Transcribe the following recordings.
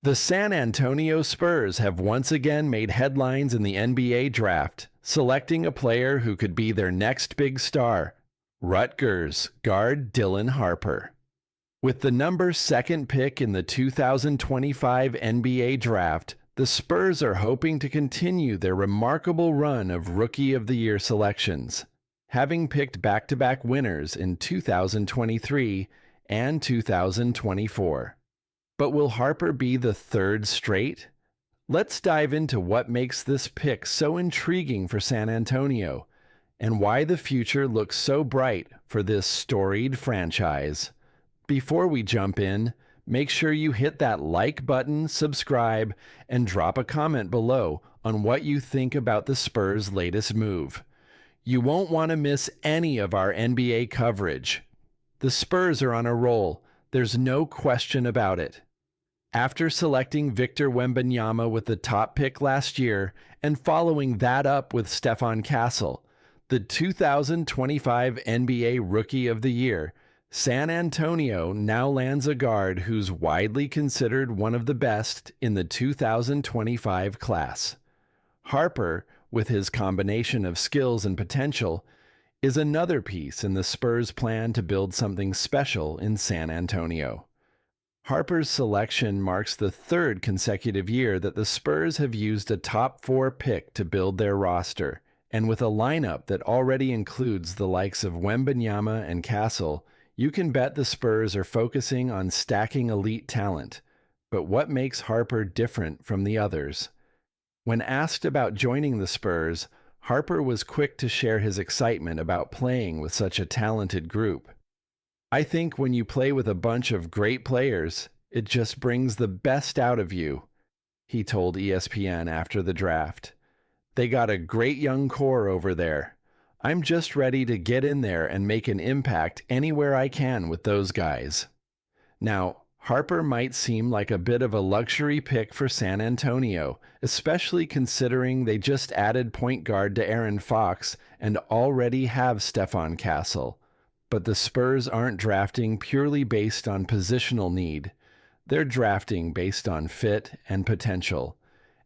The San Antonio Spurs have once again made headlines in the NBA draft, selecting a player who could be their next big star, Rutgers guard Dylan Harper. With the number 2nd pick in the 2025 NBA draft, the Spurs are hoping to continue their remarkable run of Rookie of the Year selections, having picked back-to-back winners in 2023 and 2024. But will Harper be the 3rd straight? Let's dive into what makes this pick so intriguing for San Antonio, and why the future looks so bright for this storied franchise. Before we jump in, make sure you hit that like button, subscribe, and drop a comment below on what you think about the Spurs' latest move. You won't want to miss any of our NBA coverage. The Spurs are on a roll, there's no question about it. After selecting Victor Wembanyama with the top pick last year and following that up with Stephon Castle, the 2025 NBA Rookie of the Year, San Antonio now lands a guard who's widely considered one of the best in the 2025 class. Harper, with his combination of skills and potential, is another piece in the Spurs' plan to build something special in San Antonio. Harper's selection marks the 3rd consecutive year that the Spurs have used a top 4 pick to build their roster, and with a lineup that already includes the likes of Wembanyama and Castle, you can bet the Spurs are focusing on stacking elite talent. But what makes Harper different from the others? When asked about joining the Spurs, Harper was quick to share his excitement about playing with such a talented group. "I think when you play with a bunch of great players, it just brings the best out of you," he told ESPN after the draft. "They got a great young core over there. I'm just ready to get in there and make an impact anywhere I can with those guys." Now, Harper might seem like a bit of a luxury pick for San Antonio, especially considering they just added point guard De'Aaron Fox and already have Stephon Castle. But the Spurs aren't drafting purely based on positional need. They're drafting based on fit and potential.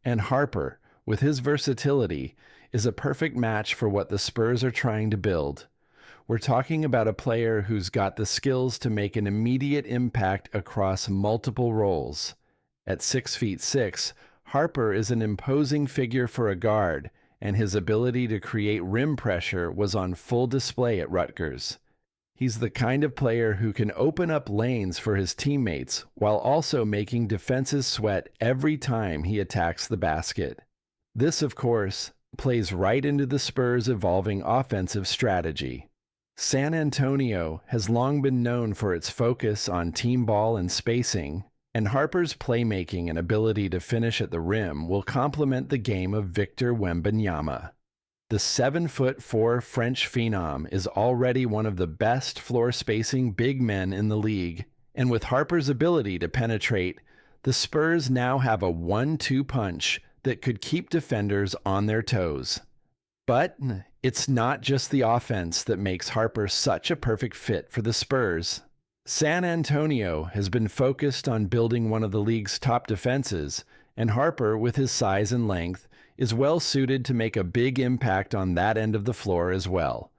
And Harper, with his versatility, is a perfect match for what the Spurs are trying to build. We're talking about a player who's got the skills to make an immediate impact across multiple roles. At 6'6", Harper is an imposing figure for a guard, and his ability to create rim pressure was on full display at Rutgers. He's the kind of player who can open up lanes for his teammates while also making defenses sweat every time he attacks the basket. This, of course, plays right into the Spurs' evolving offensive strategy. San Antonio has long been known for its focus on team ball and spacing, and Harper's playmaking and ability to finish at the rim will complement the game of Victor Wembanyama. The 7'4" French phenom is already one of the best floor-spacing big men in the league, and with Harper's ability to penetrate, the Spurs now have a 1-2 punch that could keep defenders on their toes. But it's not just the offense that makes Harper such a perfect fit for the Spurs. San Antonio has been focused on building one of the league's top defenses, and Harper, with his size and length, is well suited to make a big impact on that end of the floor as well.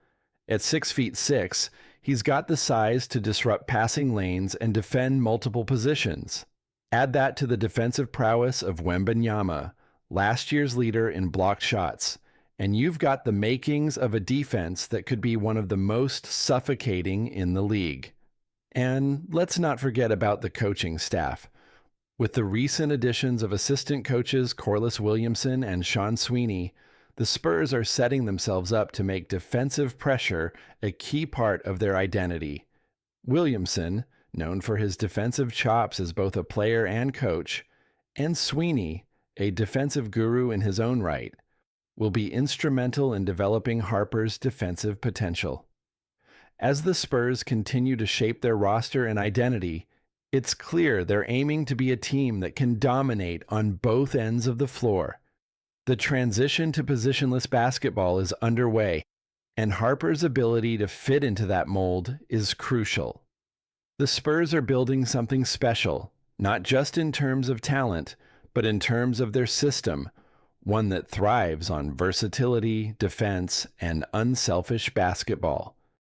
At 6'6", he's got the size to disrupt passing lanes and defend multiple positions. Add that to the defensive prowess of Wembanyama, last year's leader in blocked shots, and you've got the makings of a defense that could be one of the most suffocating in the league. And let's not forget about the coaching staff. With the recent additions of assistant coaches Corliss Williamson and Sean Sweeney, the Spurs are setting themselves up to make defensive pressure a key part of their identity. Williamson, known for his defensive chops as both a player and coach, and Sweeney, a defensive guru in his own right, will be instrumental in developing Harper's defensive potential. As the Spurs continue to shape their roster and identity, it's clear they're aiming to be a team that can dominate on both ends of the floor. The transition to positionless basketball is underway, and Harper's ability to fit into that mold is crucial. The Spurs are building something special, not just in terms of talent, but in terms of their system, one that thrives on versatility, defense, and unselfish basketball.